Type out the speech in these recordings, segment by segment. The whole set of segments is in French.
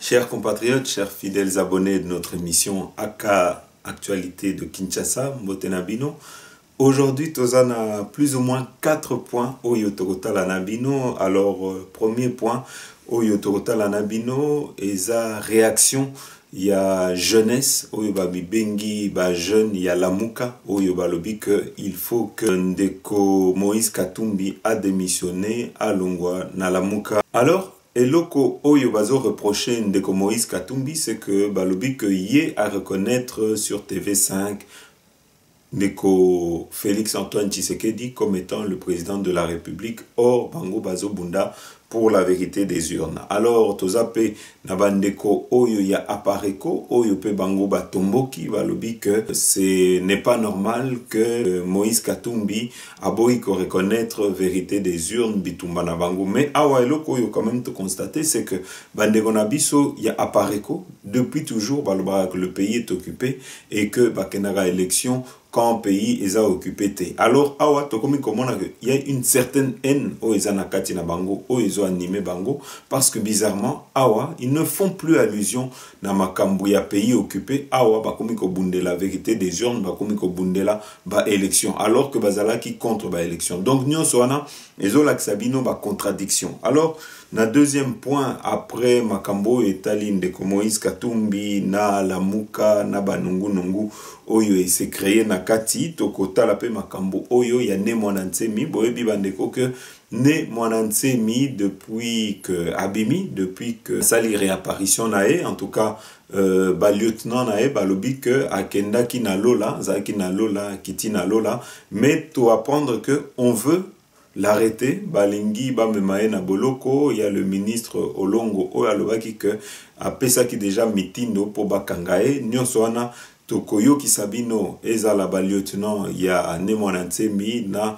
Chers compatriotes, chers fidèles abonnés de notre émission AK Actualité de Kinshasa, Mbotenabino. Aujourd'hui, Tozan a plus ou moins 4 points au Yotogota Lanabino. Alors, premier point au Yotogota Lanabino, et sa réaction. Il y a jeunesse, au Yobabi Bengi, jeune, il y a Lamuka, au Yobalobi que il faut que Ndeko Moïse Katumbi a démissionné à Longwa, na Lamuka. Alors, eloko oyo bazo reproché Ndeko Moïse Katumbi, c'est que balobi que yé à reconnaître sur TV5 Ndeko Félix Antoine Tshisekedi comme étant le président de la République. Or bango bazo bunda pour la vérité des urnes. Alors tozape nabandeko oyo ya apareko oyo pe bango batomboki balobi que ce n'est pas normal que Moïse Katumbi aboyi ko reconnaître vérité des urnes bitumba na bango. Mais awa eloko oyo quand même te constater, c'est que bandeko na biso ya apareko depuis toujours baloba que le pays est occupé et que bakenara élection quand le pays est occupé. Alors, awa, tokomi komona que il y a une certaine haine au Ezanakati na bango, au Ezo animé bango, parce que bizarrement, awa, ils ne font plus allusion na makambu ya pays occupé. Awa, bakomi ko bundela vérité des urnes, bakomi ko bundela ba élection, alors que bazala qui contre ba élection. Donc, nyon soana, Ezo laksabino ba contradiction. Alors, na deuxième point, après makambo etali Ndeko Moïse Katumbi na Lamuka na banungu nungu oyo et s'est créé na kati tokota la pe makambo oyo ya ne mwanantsemi boyebi bandeko que ne mwanantsemi depuis que abimi, depuis que sali réapparition nae, en tout cas lieutenant nae balobi que akenda ki na lola zaki na lola kiti na lola, mais to apprendre que on veut l'arrêter, balingi bamemae na boloko. Il y a le ministre Olongo Oyalobaki que apesa ki déjà mitindo po bakangae nyonso wana tokoyo kisabino ezala ba lieutenant ya nemonantsemi na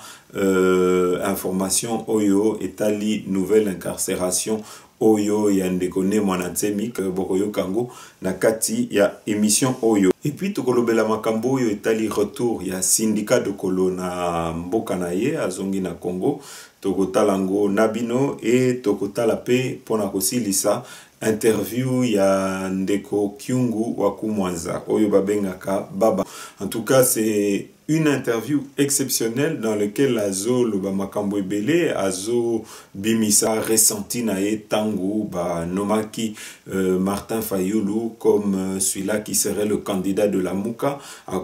information oyo etali nouvelle incarcération oyo ya Ndeko Nemonantsemi que bokoyo kango na kati ya émission oyo. Et puis tokolobela makambo oyo etali retour ya syndicat de kolo na mboka na ye azongi na Congo, tokotalango nabino et tokotala pe pona kosilisa interview ya Ndeko Kyungu Wakumwanza oyo babengaka baba. En tout cas, c'est une interview exceptionnelle dans laquelle Azo Loba Makambo Ebele, Azo Bimisa ressenti nae tango ba nomaki Martin Fayulu comme celui-là qui serait le candidat de la Mouka, a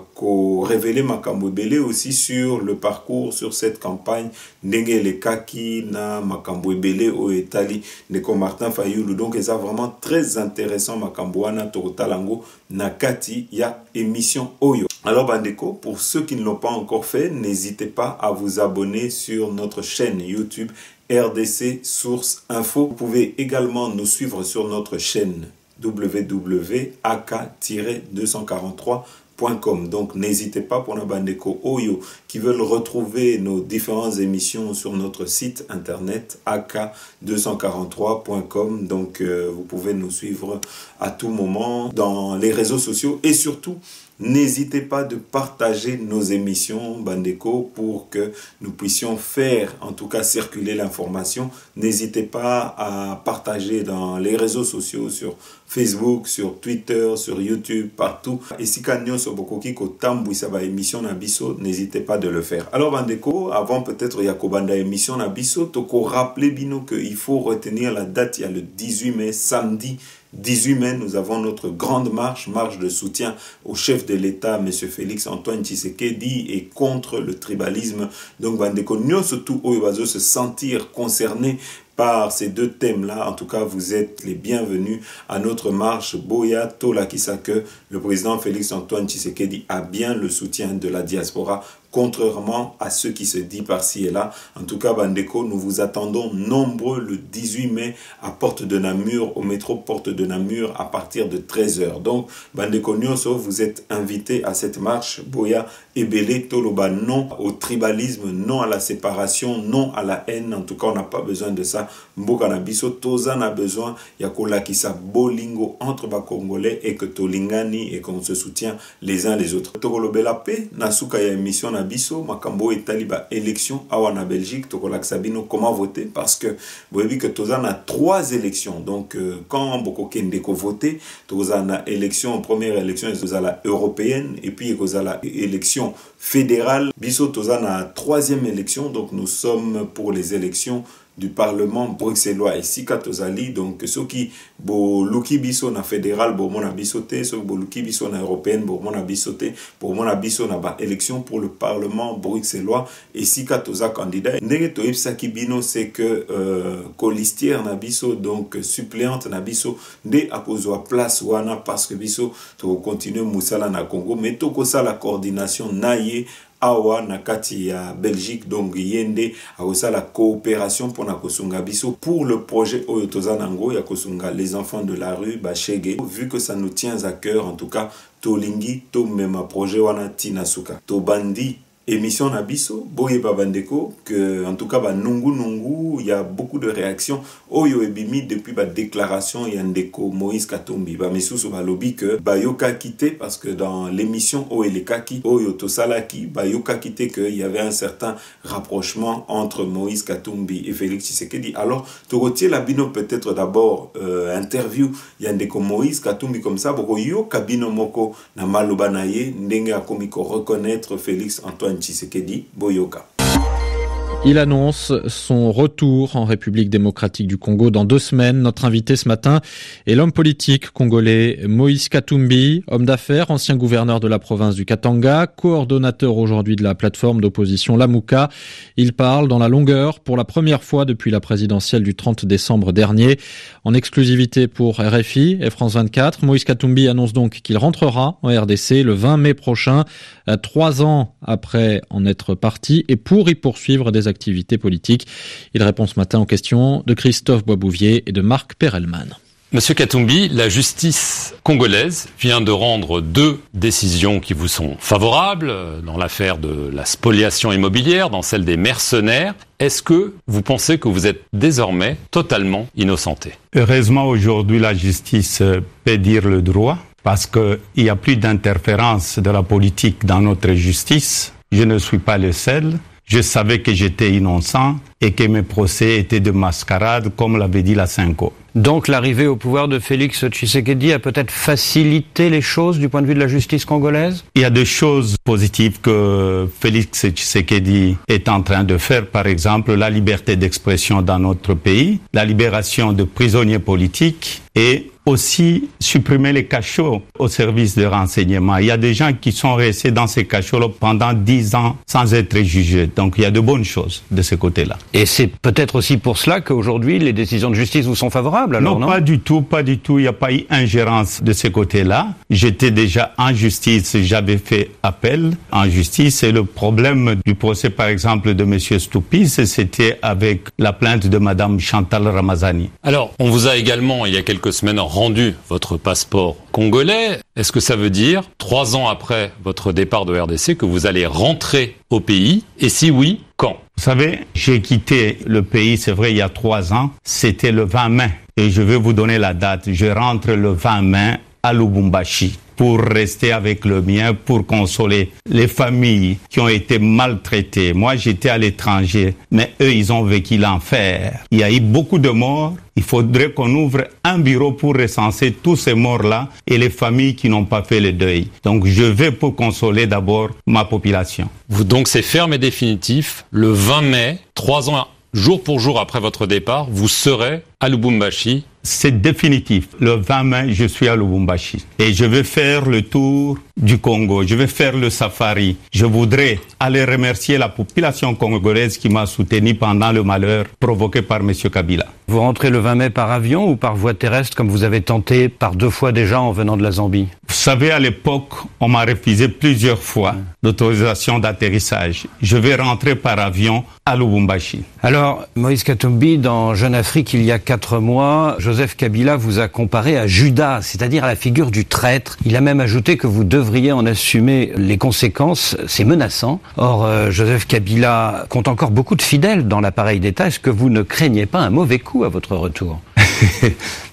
révélé Makambo Ebele aussi sur le parcours sur cette campagne Ndengele Kaki na Makambo Ebele au Etali Ndeko Martin Fayulu. Donc c'est vraiment très intéressant Makambo wana Tokotalango Nakati ya émission Oyo. Alors bandeko, pour ceux qui ne l'ont pas encore fait, n'hésitez pas à vous abonner sur notre chaîne YouTube RDC Source Info. Vous pouvez également nous suivre sur notre chaîne www.ak-243.com. Donc n'hésitez pas pour nos bandeko Oyo qui veulent retrouver nos différentes émissions sur notre site internet ak243.com. Donc vous pouvez nous suivre à tout moment dans les réseaux sociaux et surtout n'hésitez pas de partager nos émissions bandeko pour que nous puissions faire en tout cas circuler l'information. N'hésitez pas à partager dans les réseaux sociaux sur Facebook, sur Twitter, sur YouTube, partout. Et si kanyo sobokoki ko tambu isaba émission na biso, n'hésitez pas de le faire. Alors bandeko, avant peut-être yakobanda émission na biso, toko rappeler bino que il faut retenir la date, il y a le 18 mai, samedi 18 mai, nous avons notre grande marche de soutien au chef de l'État, M. Félix Antoine Tshisekedi, et contre le tribalisme. Donc, bandeko, nous surtout, oyo se sentir concernés par ces deux thèmes-là. En tout cas, vous êtes les bienvenus à notre marche Boya Tola Kisake. Le président Félix Antoine Tshisekedi a bien le soutien de la diaspora, contrairement à ce qui se dit par-ci et là. En tout cas, bandeko, nous vous attendons nombreux le 18 mai à Porte de Namur, au métro Porte de Namur, à partir de 13h. Donc, bandeko nyonso, vous êtes invités à cette marche Boya Ebele Toloba, non au tribalisme, non à la séparation, non à la haine. En tout cas, on n'a pas besoin de ça. kolakisa mboka na biso toza na besoin ya kolakisa bolingo entre ba Congolais et que tolingani et qu'on se soutient les uns les autres. Tokolobela pe na suka ya émission na biso makambo etali ba élection awa na Belgique tokolakisa bino comment voter parce que vous voyez que toza na 3 élections. Donc quand boko kende ko voter toza na élection première élection toza la européenne et puis toza la élection fédérale. Biso toza na 3e élection, donc nous sommes pour les élections du Parlement bruxellois ici katozali. Donc ceux qui bo luki biso na fédéral bo mona bisoté, ceux bo luki biso na européenne bo mona bisoté, bo mona biso na ba élection pour le Parlement bruxellois ici katoza candidat. Ndenge to ipsaki bino c'est que colistière na biso donc suppléante na biso nde akozwa place wana parce que biso to continuer musala na Congo mais to ko ça la coordination naie awa na kati ya Belgique. Donc yende akosa la coopération pour na kosunga biso pour le projet oyo tozanango ya kosunga les enfants de la rue bashege. Vu que ça nous tient à cœur, en tout cas tolingi to mema projet wana tina suka to bandi émission Nabiso, boye babandeko, que en tout cas, il y a beaucoup de réactions. Oyo ebimi depuis la déclaration Yandeko Moïse Katumbi. Ba misusu ba lobby que Bayoka quitté parce que dans l'émission Oelekaki, Oyo Tosalaki, Bayoka quitté qu'il y avait un certain rapprochement entre Moïse Katumbi et Félix Tshisekedi. Alors, Torotier Labino peut-être d'abord interview Yandeko Moïse Katumbi comme ça, boko yo kabino moko na maloba naye ndenge akomiko reconnaître Félix Antoine Tshisekedi Boyoka. Il annonce son retour en République démocratique du Congo dans 2 semaines. Notre invité ce matin est l'homme politique congolais Moïse Katumbi, homme d'affaires, ancien gouverneur de la province du Katanga, coordonnateur aujourd'hui de la plateforme d'opposition Lamuka. Il parle dans la longueur pour la première fois depuis la présidentielle du 30 décembre dernier. En exclusivité pour RFI et France 24, Moïse Katumbi annonce donc qu'il rentrera en RDC le 20 mai prochain, 3 ans après en être parti, et pour y poursuivre des activités politiques. Il répond ce matin aux questions de Christophe Boisbouvier et de Marc Perelman. Monsieur Katumbi, la justice congolaise vient de rendre 2 décisions qui vous sont favorables dans l'affaire de la spoliation immobilière, dans celle des mercenaires. Est-ce que vous pensez que vous êtes désormais totalement innocenté? Heureusement, aujourd'hui, la justice peut dire le droit parce qu'il n'y a plus d'interférence de la politique dans notre justice. Je ne suis pas le seul. Je savais que j'étais innocent et que mes procès étaient de mascarade, comme l'avait dit la Cinco. Donc l'arrivée au pouvoir de Félix Tshisekedi a peut-être facilité les choses du point de vue de la justice congolaise? Il y a des choses positives que Félix Tshisekedi est en train de faire. Par exemple, la liberté d'expression dans notre pays, la libération de prisonniers politiques et aussi supprimer les cachots au service de renseignement. Il y a des gens qui sont restés dans ces cachots pendant 10 ans sans être jugés. Donc il y a de bonnes choses de ce côté-là. Et c'est peut-être aussi pour cela qu'aujourd'hui les décisions de justice vous sont favorables, alors, non? Pas du tout, pas du tout. Il n'y a pas eu ingérence de ce côté-là. J'étais déjà en justice, j'avais fait appel en justice et le problème du procès, par exemple, de M. Stoupis, c'était avec la plainte de Mme Chantal Ramazani. Alors, on vous a également, il y a quelques semaines, rendu votre passeport congolais. Est-ce que ça veut dire, 3 ans après votre départ de RDC, que vous allez rentrer au pays? Et si oui, quand? Vous savez, j'ai quitté le pays, c'est vrai, il y a 3 ans. C'était le 20 mai. Et je vais vous donner la date. Je rentre le 20 mai à Lubumbashi pour rester avec le mien, pour consoler les familles qui ont été maltraitées. Moi, j'étais à l'étranger, mais eux, ils ont vécu l'enfer. Il y a eu beaucoup de morts. Il faudrait qu'on ouvre un bureau pour recenser tous ces morts-là et les familles qui n'ont pas fait le deuil. Donc, je vais pour consoler d'abord ma population. Vous, donc, c'est ferme et définitif. Le 20 mai, 3 ans jour pour jour après votre départ, vous serez à Lubumbashi. C'est définitif. Le 20 mai, je suis à Lubumbashi. Et je vais faire le tour du Congo. Je vais faire le safari. Je voudrais aller remercier la population congolaise qui m'a soutenu pendant le malheur provoqué par M. Kabila. Vous rentrez le 20 mai par avion ou par voie terrestre, comme vous avez tenté par 2 fois déjà en venant de la Zambie? Vous savez, à l'époque, on m'a refusé plusieurs fois l'autorisation d'atterrissage. Je vais rentrer par avion à Lubumbashi. Alors, Moïse Katumbi, dans Jeune Afrique, il y a 4 mois, Joseph Joseph Kabila vous a comparé à Judas, c'est-à-dire à la figure du traître. Il a même ajouté que vous devriez en assumer les conséquences. C'est menaçant. Or, Joseph Kabila compte encore beaucoup de fidèles dans l'appareil d'État. Est-ce que vous ne craignez pas un mauvais coup à votre retour?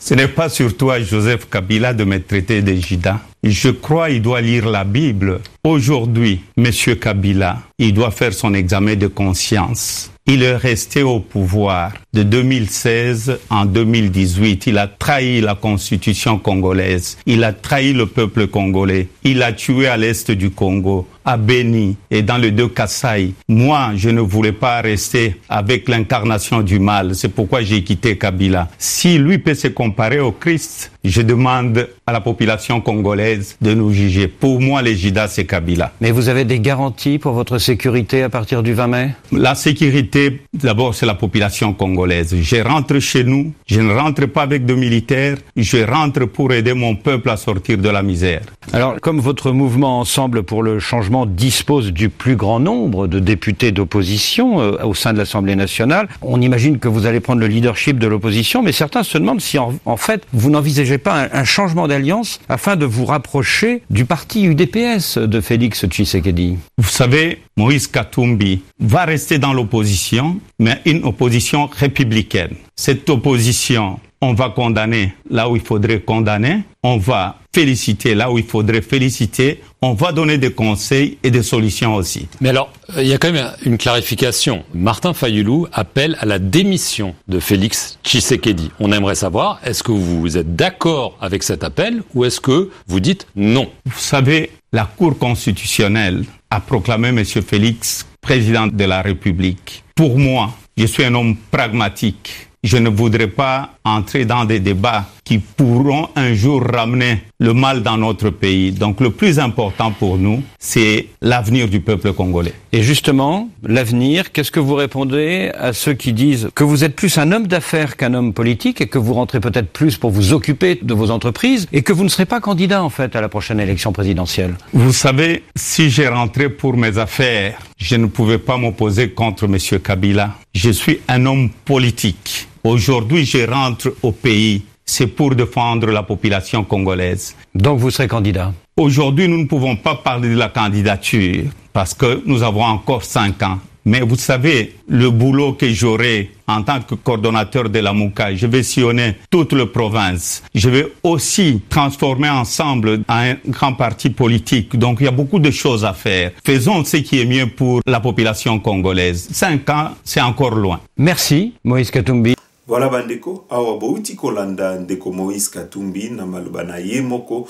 Ce n'est pas surtout à Joseph Kabila de me traiter de Judas. Je crois qu'il doit lire la Bible. Aujourd'hui, M. Kabila, il doit faire son examen de conscience. Il est resté au pouvoir de 2016 en 2018. Il a trahi la constitution congolaise. Il a trahi le peuple congolais. Il a tué à l'est du Congo, à Beni et dans le deux Kasaï. Moi, je ne voulais pas rester avec l'incarnation du mal. C'est pourquoi j'ai quitté Kabila. Si lui peut se comparer au Christ, je demande à la population congolaise de nous juger. Pour moi, les Judas, c'est Kabila. Mais vous avez des garanties pour votre sécurité à partir du 20 mai? La sécurité, d'abord, c'est la population congolaise. Je rentre chez nous, je ne rentre pas avec de militaires, je rentre pour aider mon peuple à sortir de la misère. Alors, comme votre mouvement Ensemble pour le changement dispose du plus grand nombre de députés d'opposition au sein de l'Assemblée nationale, on imagine que vous allez prendre le leadership de l'opposition, mais certains se demandent si en fait vous n'envisagez pas un changement d'alliance afin de vous rapprocher du parti UDPS de Félix Tshisekedi. Vous savez, Moïse Katumbi va rester dans l'opposition, mais une opposition républicaine. Cette opposition, on va condamner là où il faudrait condamner, on va féliciter là où il faudrait féliciter, on va donner des conseils et des solutions aussi. Mais alors, il y a quand même une clarification. Martin Fayulu appelle à la démission de Félix Tshisekedi. On aimerait savoir, est-ce que vous êtes d'accord avec cet appel ou est-ce que vous dites non? Vous savez, la Cour constitutionnelle a proclamé M. Félix président de la République. Pour moi, je suis un homme pragmatique. Je ne voudrais pas entrer dans des débats qui pourront un jour ramener le mal dans notre pays. Donc le plus important pour nous, c'est l'avenir du peuple congolais. Et justement, l'avenir, qu'est-ce que vous répondez à ceux qui disent que vous êtes plus un homme d'affaires qu'un homme politique et que vous rentrez peut-être plus pour vous occuper de vos entreprises et que vous ne serez pas candidat en fait à la prochaine élection présidentielle? Vous savez, si j'ai rentré pour mes affaires, je ne pouvais pas m'opposer contre M. Kabila. Je suis un homme politique. Aujourd'hui, je rentre au pays. C'est pour défendre la population congolaise. Donc vous serez candidat? Aujourd'hui, nous ne pouvons pas parler de la candidature parce que nous avons encore 5 ans. Mais vous savez, le boulot que j'aurai en tant que coordonnateur de la MOUCA, je vais sillonner toute la province. Je vais aussi transformer ensemble un grand parti politique. Donc il y a beaucoup de choses à faire. Faisons ce qui est mieux pour la population congolaise. 5 ans, c'est encore loin. Merci, Moïse Katumbi. Voilà bandeko, awa bouti kolanda ndeko Moïse Katumbi na maloba na yemoko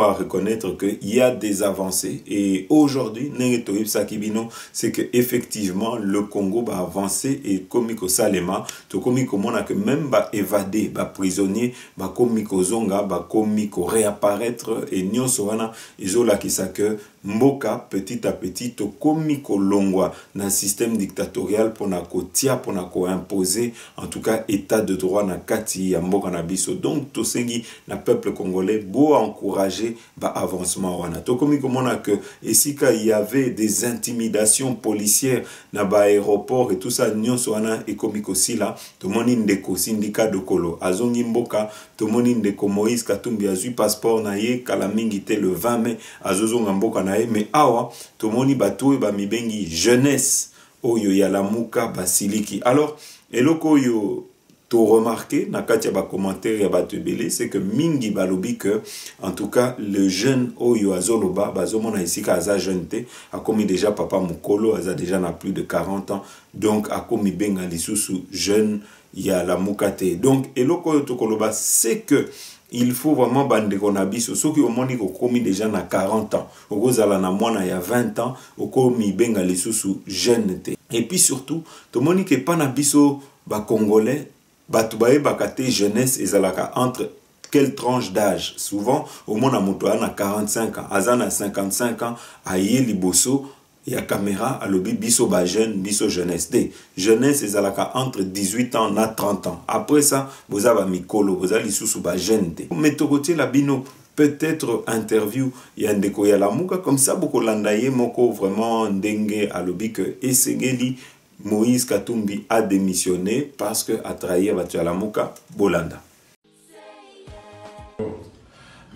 a reconnaître que il y a des avancées et aujourd'hui nengeto sakibino c'est que effectivement le Congo va avancer et komiko salema to komiko mona que même ba évadé ba prisonnier ba komiko zonga ba komiko réapparaître et nyonso wana izola kisaka mboka petit à petit to komiko longwa na système dictatorial pour na kotia pour na ko imposer en tout cas état de droit na kati ya mboka na biso. Donc to sengi na peuple congolais beau encourager ba avancement wana to komiko mona que esika il y avait des intimidations policières na ba aéroport et tout ça nyonso wana et komiko sila to moni ndeko syndicat de kolo azongi mboka to moni ndeko Moïse Katumbi azui passeport na ye kala mingi te le 20 mai azozonga mboka na mais awa tomoni bato ba mibengi jeunesse oyo ya la muka basiliki. Alors eloko yo to remarqué na kati ya ba commentaire ya bato belé c'est que mingi balobi que en tout cas le jeune oyo azoloba bazomona isika aza jeune te akomi déjà papa mukolo aza déjà na plus de 40 ans donc akomi benga lisusu jeune ya la muka te. Donc eloko yo to koloba c'est que il faut vraiment bandeko na biso soki omoni ko komi déjà na 40 ans okozala na mwana ya 20 ans okomi benga lisusu jeune te. Et puis surtout to moni ke pa na biso ba congolais batu bae bakate jeunesse ezalaka entre quelle tranche d'âge? Souvent au mona moto na 45 ans azana 55 ans aye liboso ya caméra alobi biso ba jeune biso jeunesse de jeunesse ezalaka entre 18 ans na 30 ans. Après ça boza ba mikolo boza lisusu ba jeune te. Metokotie la bino peut-être interview ya ndeko ya lamuka comme ça boko landaye moko vraiment ndenge alobi que esengeli Moïse Katumbi a démissionné parce que a trahi batu ya lamuka bolanda.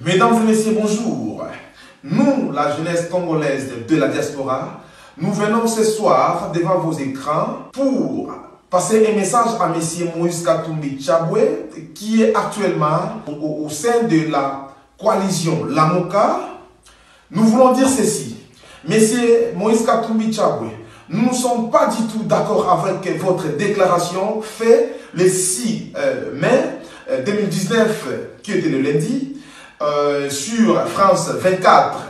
Mesdames et messieurs, bonjour. Nous, la jeunesse congolaise de la diaspora, nous venons ce soir devant vos écrans pour passer un message à M. Moïse Katumbi Tchaboué, qui est actuellement au sein de la coalition Lamuka. Nous voulons dire ceci. M. Moïse Katumbi Tchaboué, nous ne sommes pas du tout d'accord avec votre déclaration faite le 6 mai 2019, qui était le lundi, sur France 24.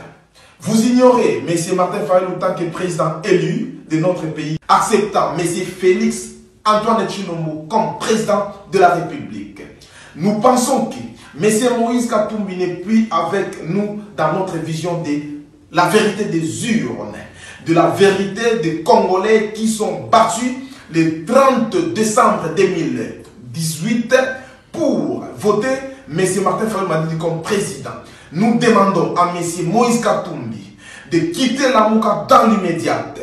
Vous ignorez M. Martin Fayulu en tant que président élu de notre pays, acceptant M. Félix Antoine Tshilombo comme président de la République. Nous pensons que M. Moïse Katumbi n'est plus avec nous dans notre vision de la vérité des urnes, de la vérité des Congolais qui sont battus le 30 décembre 2018 pour voter M. Martin Fayulu comme président. Nous demandons à M. Moïse Katumbi de quitter la Lamuka dans l'immédiat.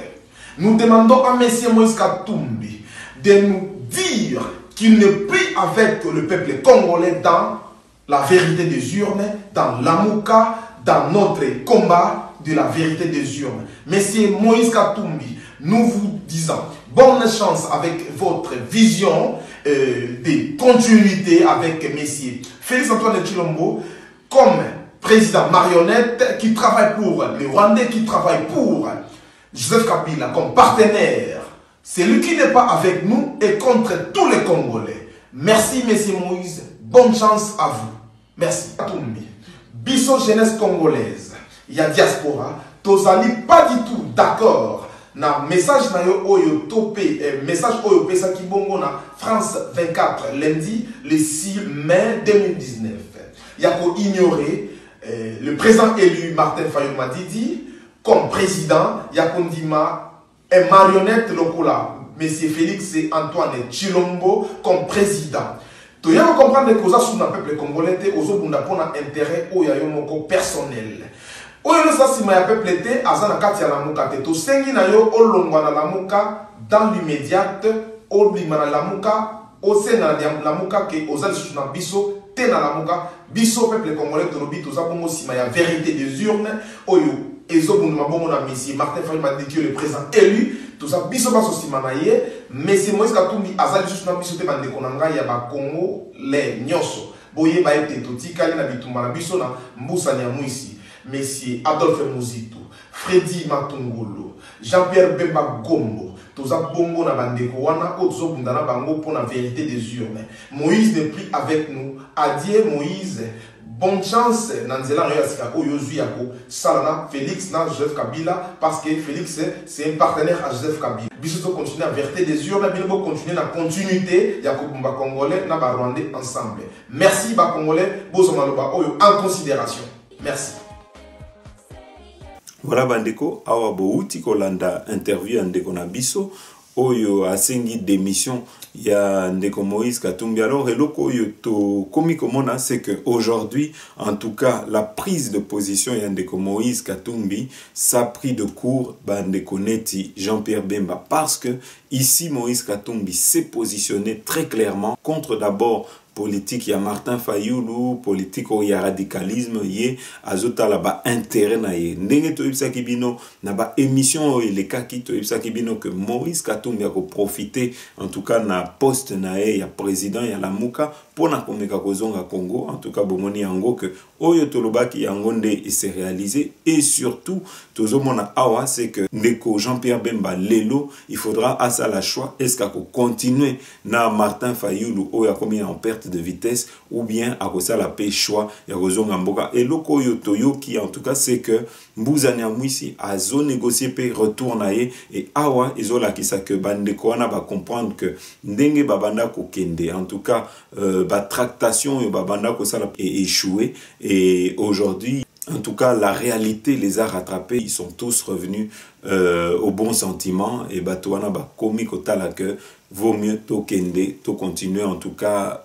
Nous demandons à M. Moïse Katumbi de nous dire qu'il n'est plus avec le peuple congolais dans la vérité des urnes, dans Lamuka, dans notre combat de la vérité des urnes. M. Moïse Katumbi, nous vous disons bonne chance avec votre vision de continuité avec M. Félix Antoine Tshilombo comme président marionnette qui travaille pour les Rwandais, qui travaille pour Joseph Kabila comme partenaire. C'est lui qui n'est pas avec nous et contre tous les Congolais. Merci M. Moïse, bonne chance à vous. Merci. Bisso jeunesse congolaise, il y a diaspora, tozali pas du tout d'accord na message na yo oyo topé message oyo pesa ki bongo na France 24 lundi le 6 mai 2019. Il y a qu'à ignorer le président élu Martin Fayulu Madidi comme président, il y a qu'à dire un marionnette lokola M. Félix Antoine Tshilombo comme président. Tu as comprendre que ça sous le peuple congolais te ozo bunda pona intérêt o ya yo moko personnel. Oyo no sa sima ya peuple te azana kati ya lamuka te to sengi na yo olongwa na lamuka dans l'immédiat o bima na lamuka o senga na lamuka ke ozali sous na biso te na lamuka biso peuple congolais to lobi to za bongo sima ya vérité des urnes oyo ezo bunda bongo na Monsieur Martin Fayulu Madidi le président élu. Tout ça, biso baso simanaye, mais c'est Moïse Katumbi azali juste na biso te bande konanga ya ba Congo les nyoso. Boye ba ete toti kali na bitumba na biso na mbusa nya muisi. Monsieur Adolphe Muzito, Freddy Matungulu, Jean-Pierre Bemba Gombo, toza bongo na bandeko wana ozo bundana bango pour la vérité des urnes. Moïse n'est plus avec nous. Adieu Moïse. Bonne chance dans Nzela Réasika Oyozu Yako, Salana, Félix, na Joseph Kabila, parce que Félix c'est un partenaire à Joseph Kabila. Bisous continuer à vérité des urnes, mais nous continuer la continuité, Yako Bumba Congolais, na ba Rwandais ensemble. Merci ba Congolais, Bozomaloba Oyo en considération. Merci. Voilà bandeko, awa bouti kolanda interview andeko na biso. Oyo asengi démission ya ndeko Moïse Katumbi. Alors eloko oyo to komi komona c'est que aujourd'hui en tout cas la prise de position ya ndeko Moïse Katumbi ça pris de court bandeko neti Jean-Pierre Bemba parce que ici Moïse Katumbi s'est positionné très clairement contre d'abord politique ya Martin Fayulu, politique où il y a radicalisme yé azota là bas intérêt na yé ndenge to ibsa kibino na ba émission les cas qui to ibsa kibino que Moïse Katumbi a profité en tout cas na poste na yé ya président ya Lamuka pour na komeka kozonga Congo en tout cas bomoni yango que oyo tolobaki yango nde s'est réalisé et surtout tozomona awa c'est que ndeko Jean-Pierre Bemba lelo il faudra à ça la choix est-ce qu'à continuer na Martin Fayulu oyo a commis en perte de vitesse ou bien à cause la paix choix ya kozonga mboka et loko yo toyo qui en tout cas c'est que mbuzani amwisi azo négocier pe retourne et awa izola ki ça que bandeko wana ba comprendre que ndenge babanda ko kende en tout cas ba tractation et babanda ko ça est échoué et aujourd'hui en tout cas, la réalité les a rattrapés. Ils sont tous revenus au bon sentiment et bato wana ba komi kotala que vaut mieux to kende to continuer en tout cas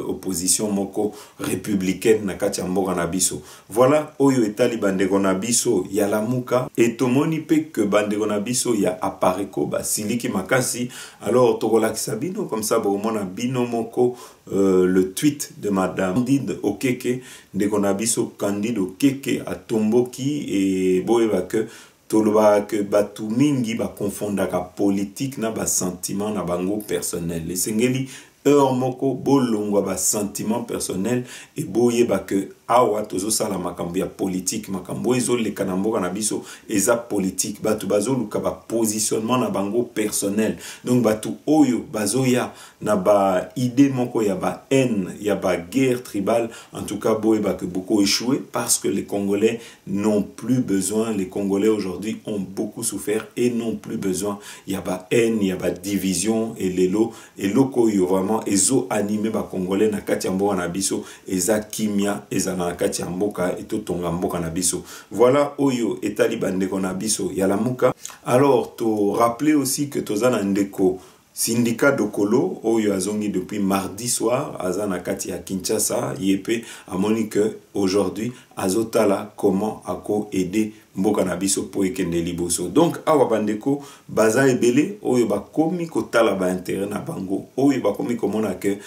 opposition moko républicaine na kati ya mboka na biso. Voilà oyo etali bandeko na biso ya lamuka et tomoni pe que bandeko na biso ya apareko ba siliki makasi. Alors tokolakisa bino comme ça bomona bino moko le tweet de madame Candide Okeke ndeko na biso Candide Okeke atomboki et boyeba que toloba que batu mingi ba confondaka politique na ba sentiment na bango personnel. Les sengeli moko bolongwa ba sentiment personnel et boyeba que awa tozo sala makambo ya politique makambo ezo leka na mboka na biso eza politique batu bazo luka ba positionnement na bango personnel. Donc batu oyo bazoya na ba idée moko ya ba haine ya ba guerre tribale. En tout cas boyeba que beaucoup échoué parce que les Congolais n'ont plus besoin, les Congolais aujourd'hui ont beaucoup souffert et n'ont plus besoin. Il y a ba haine, il y a ba division et lelo et loko yo vraiment ezo animé ba Congolais na kati ya mboka na biso eza kimia eza na kati ya mboka etotonga mboka na biso. Voilà oyo etali bandeko na biso ya lamuka. Alors to rappeler aussi que tozana ndeko syndicat Dokolo oyo azongi depuis mardi soir azana kati ya Kinshasa yepe amoni que aujourd'hui azotala comment ako aider mboka na biso po ekende liboso. Donc awa bandeko baza ebele oyo bakomi kotala ba intérêt na bango oyo bakomi komona que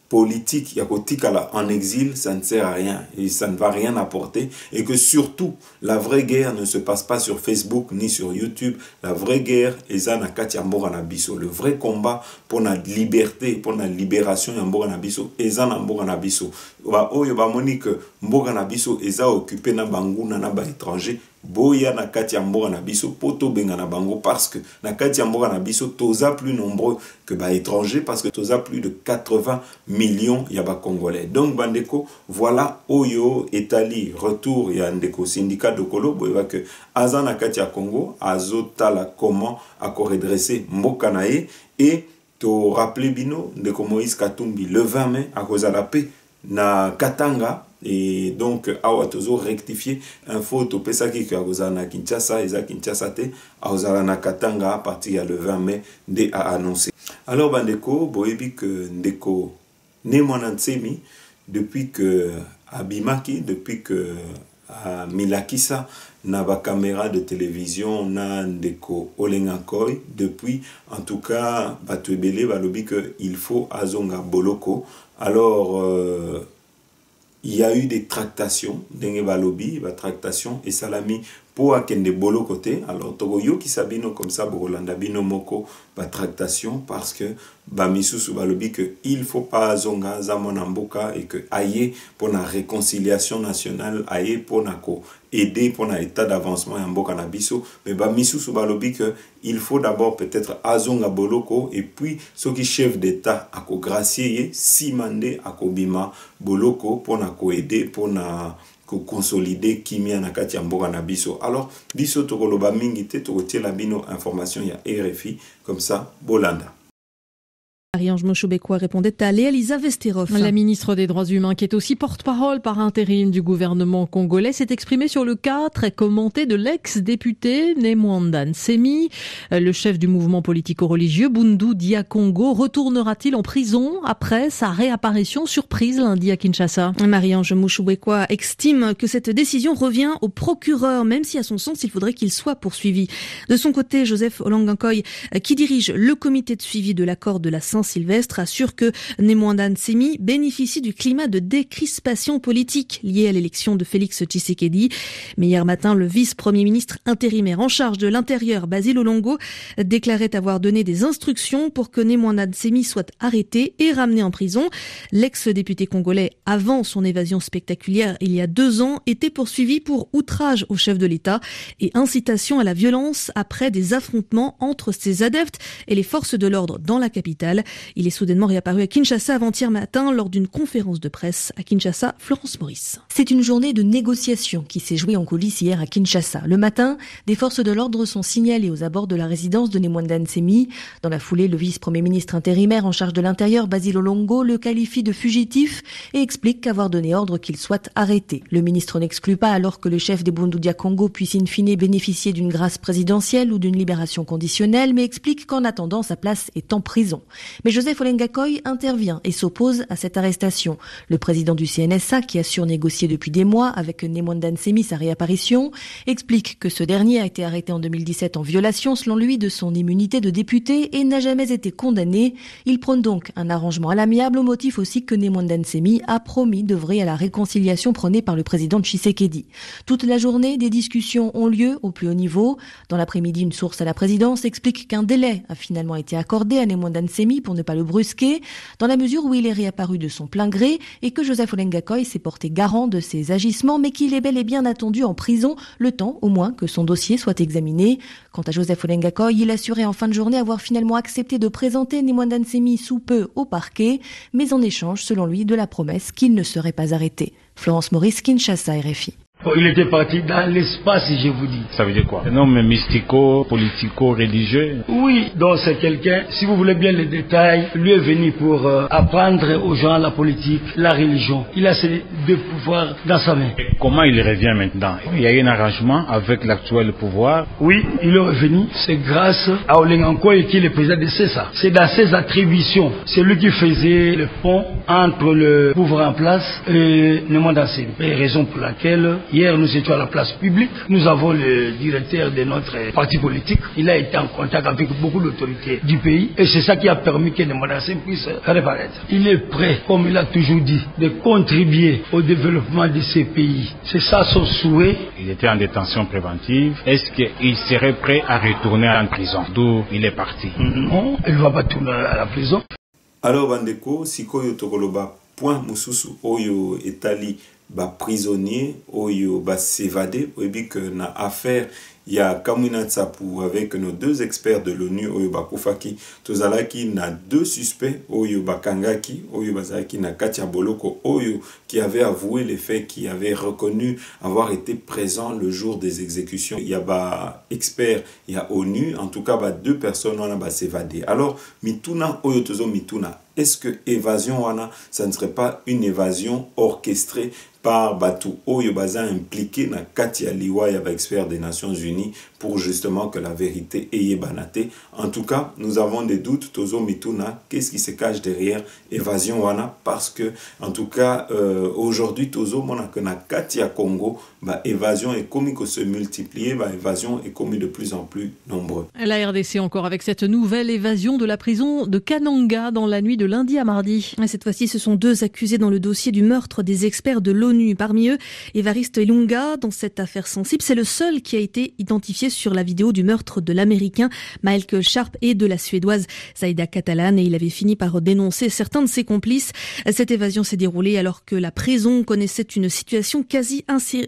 politique yakotikala en exil, ça ne sert à rien et ça ne va rien apporter et que surtout la vraie guerre ne se passe pas sur Facebook ni sur YouTube. La vraie guerre eza na kati ya mboka na biso. Le vrai combat pour la liberté, pour la libération ya mboka na biso eza na mboka na biso. Ba oyo ba moni que mboka na biso eza occupé na banguna na ba étranger. Boya na kati ya mboka na biso poto benga na bango parce que na kati ya mboka na biso toza plus nombreux que ba étrangers parce que toza plus de 80 millions ya ba Congolais. Donc bandeko voilà oyo etali retour ya ndeko syndicat Dokolo boyeba que aza na kati ya Congo azotala comment ako redresser mboka na ye et to rappeler bino ndeko Moïse Katumbi le 20 mai akozala paix na Katanga. Et donc awa tozo rectifier info to pesaki que akozala na Kinshasa eza Kinshasa te akozala na Katanga à partir ya le 20 mai de a annoncé. Alors bandeko boyebi que ndeko Némwana Ntsemi depuis que abimaki depuis que milakisa na ba caméra de télévision na ndeko Olengakoy depuis en tout cas batu ebele balobi que il faut azonga boloko. Alors il y a eu des tractations, des balobi, tractations et salami pour akende bolo côté. Alors togo yo ki sabino comme ça Borolanda bino moko ba tractation parce que ba misusu balobi que il faut pas zonga za monamboka et que aye pour la réconciliation nationale, aye pour na ko aider pour na état d'avancement en mboka na biso, mais ba misusu balobi que il faut d'abord peut-être azonga boloko et puis ceux qui chef d'état ako gracier simande akobima boloko pour na ko aider pour na consolider kimia na kati ya mboka na biso. Alors biso tokoloba mingi te tokotiela bino information ya RFI comme ça bolanda. Marie-Ange Moshobekwa répondait à Léa Lisa Vesterov. La ministre des Droits humains, qui est aussi porte-parole par intérim du gouvernement congolais, s'est exprimée sur le cas très commenté de l'ex-député Némwanda Ntsemi. Le chef du mouvement politico-religieux Bundu Dia Congo retournera-t-il en prison après sa réapparition surprise lundi à Kinshasa? Marie-Ange Moshobekwa estime que cette décision revient au procureur, même si à son sens il faudrait qu'il soit poursuivi. De son côté, Joseph Olangankoy, qui dirige le comité de suivi de l'accord de la Saint-Sylvestre, assure que Némwanda Ntsemi bénéficie du climat de décrispation politique lié à l'élection de Félix Tshisekedi. Mais hier matin, le vice-premier ministre intérimaire en charge de l'Intérieur, Basil Olongo, déclarait avoir donné des instructions pour que Némwanda Ntsemi soit arrêté et ramené en prison. L'ex-député congolais, avant son évasion spectaculaire il y a 2 ans, était poursuivi pour outrage au chef de l'État et incitation à la violence après des affrontements entre ses adeptes et les forces de l'ordre dans la capitale. Il est soudainement réapparu à Kinshasa avant-hier matin lors d'une conférence de presse à Kinshasa. Florence Maurice. C'est une journée de négociation qui s'est jouée en coulisses hier à Kinshasa. Le matin, des forces de l'ordre sont signalées aux abords de la résidence de Nemwanda Nsemi. Dans la foulée, le vice-premier ministre intérimaire en charge de l'Intérieur, Basil Olongo, le qualifie de fugitif et explique qu'avoir donné ordre qu'il soit arrêté. Le ministre n'exclut pas alors que le chef des Bundudia Congo puisse in fine bénéficier d'une grâce présidentielle ou d'une libération conditionnelle, mais explique qu'en attendant, sa place est en prison. Mais Joseph Olengakoy intervient et s'oppose à cette arrestation. Le président du CNSA, qui assure négocier depuis des mois avec Nemwanda Nsemi sa réapparition, explique que ce dernier a été arrêté en 2017 en violation, selon lui, de son immunité de député et n'a jamais été condamné. Il prône donc un arrangement à l'amiable au motif aussi que Nemwanda Nsemi a promis d'œuvrer à la réconciliation prônée par le président Tshisekedi. Toute la journée, des discussions ont lieu au plus haut niveau. Dans l'après-midi, une source à la présidence explique qu'un délai a finalement été accordé à Nemwanda Nsemi pour ne pas le brusquer, dans la mesure où il est réapparu de son plein gré et que Joseph Olengakoy s'est porté garant de ses agissements, mais qu'il est bel et bien attendu en prison, le temps au moins que son dossier soit examiné. Quant à Joseph Olengakoy, il assurait en fin de journée avoir finalement accepté de présenter Nemwanda Nsemi sous peu au parquet, mais en échange, selon lui, de la promesse qu'il ne serait pas arrêté. Florence Maurice, Kinshasa, RFI. Il était parti dans l'espace, je vous dis. Ça veut dire quoi? Un homme mystico, politico, religieux? Oui, donc c'est quelqu'un, si vous voulez bien les détails, lui est venu pour apprendre aux gens la politique, la religion. Il a ces deux pouvoirs dans sa main. Et comment il revient maintenant? Il y a eu un arrangement avec l'actuel pouvoir? Oui, il est revenu. C'est grâce à Olengakoy qui est le président de CESA. C'est dans ses attributions. C'est lui qui faisait le pont entre le pouvoir en place et Nemwanda Nsemi. Et raison pour laquelle hier, nous étions à la place publique. Nous avons le directeur de notre parti politique. Il a été en contact avec beaucoup d'autorités du pays. Et c'est ça qui a permis que Nemwanda Nsemi puisse réapparaître. Il est prêt, comme il a toujours dit, de contribuer au développement de ces pays. C'est ça son souhait. Il était en détention préventive. Est-ce qu'il serait prêt à retourner en prison, d'où il est parti? Non, il ne va pas tourner à la prison. Alors, Bandeko, sikoyo tokoloba point mususu oyo etali ba prisonnier oyo ba s'évader oyebi que na affaire ya Kamwina Nsapu avec nos deux experts de l'ONU oyo bakufaki tozalaki na deux suspects oyo bakangaki oyo bazalaki na Katia Boloko oyo qui avait avoué les faits, qui avait reconnu avoir été présent le jour des exécutions. Il y a ba expert, il y a ONU, en tout cas ba deux personnes on a ba s'évader. Alors mituna oyo tozo mituna, est-ce que évasion wana ça ne serait pas une évasion orchestrée par Batu Oyo Baza impliqué na Katia Liwa ya expert des Nations Unies pour justement que la vérité ait banaté. En tout cas, nous avons des doutes. Tozo Mituna, qu'est-ce qui se cache derrière évasion wana? Parce que, en tout cas, aujourd'hui, Tozo mona que na Katia Congo, bah évasion est commis que se multiplier, bah évasion est commis de plus en plus nombreux. La RDC encore avec cette nouvelle évasion de la prison de Kananga dans la nuit de lundi à mardi. Et cette fois-ci, ce sont deux accusés dans le dossier du meurtre des experts de l'ONU. Parmi eux, Évariste Ilunga, dans cette affaire sensible, c'est le seul qui a été identifié sur la vidéo du meurtre de l'Américain Malcolm Sharp et de la Suédoise Zaida Catalan, et il avait fini par dénoncer certains de ses complices. Cette évasion s'est déroulée alors que la prison connaissait une situation quasi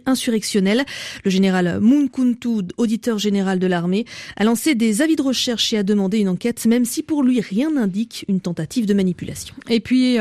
insurrectionnelle. Le général Munkuntu, auditeur général de l'armée, a lancé des avis de recherche et a demandé une enquête, même si pour lui rien n'indique une tentative de manipulation. Et puis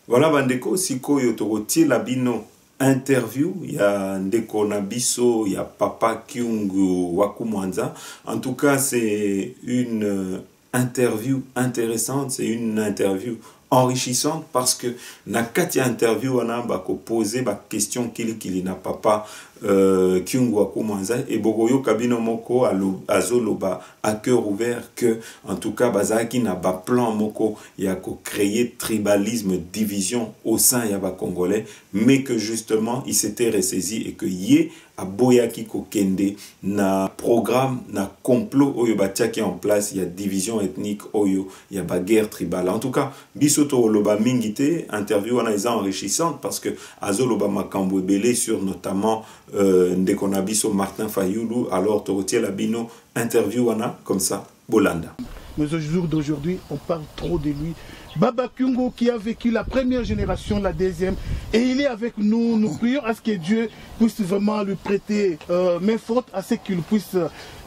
Voilà Bandeko, siko yotorotie labino interview, il y a Ndeko Nabiso, il y a Papa Kyungu Wakumwanza. En tout cas, c'est une interview intéressante, c'est une interview enrichissante parce que na kati interview on a poser ba question kili na papa Kyungu Wakumwanza et Bogoyo Kabino Moko azoloba à cœur ouvert que en tout cas bazaki na ba plan moko ya ko créer tribalisme, division au sein ya ba congolais, mais que justement il s'était ressaisi et que yé a boyaki ko kende na programme na complot oyo batiaki en place, il y a division ethnique oyo, il y a ba guerre tribale. En tout cas bisoto loba mingite interview wana est enrichissante parce que azoloba makambo ebele sur notamment Ndeko Nabiso Martin Fayulu. Alors Torotier Labino interview wana comme ça Bolanda. Mais au jour d'aujourd'hui, on parle trop de lui. Baba Kyungu qui a vécu la première génération, la deuxième, et il est avec nous. Nous prions à ce que Dieu puisse vraiment lui prêter main forte à ce qu'il puisse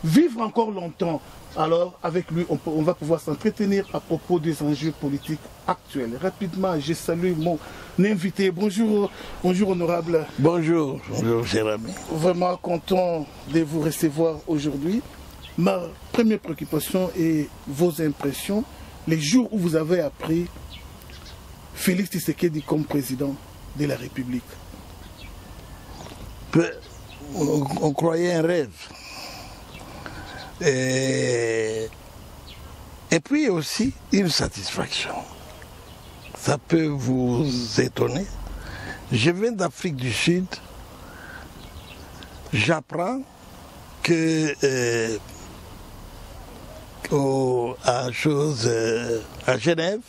vivre encore longtemps. Alors, avec lui, on va pouvoir s'entretenir à propos des enjeux politiques actuels. Rapidement, je salue mon invité. Bonjour, bonjour honorable. Bonjour, bonjour cher ami. Vraiment content de vous recevoir aujourd'hui. Ma première préoccupation est vos impressions les jours où vous avez appris Félix Tshisekedi comme président de la République. On croyait un rêve. Et puis aussi une satisfaction. Ça peut vous étonner. Je viens d'Afrique du Sud. J'apprends que à Genève,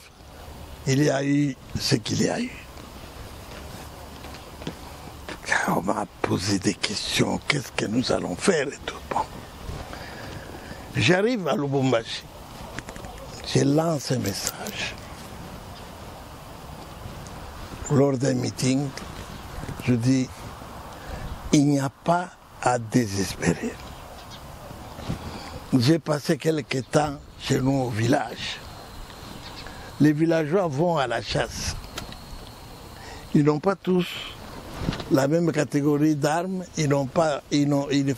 il y a eu ce qu'il y a eu. On m'a posé des questions, qu'est-ce que nous allons faire et tout. Bon. J'arrive à Lubumbashi, je lance un message. Lors d'un meeting, je dis, il n'y a pas à désespérer. J'ai passé quelques temps chez nous au village. Les villageois vont à la chasse. Ils n'ont pas tous la même catégorie d'armes, ils ne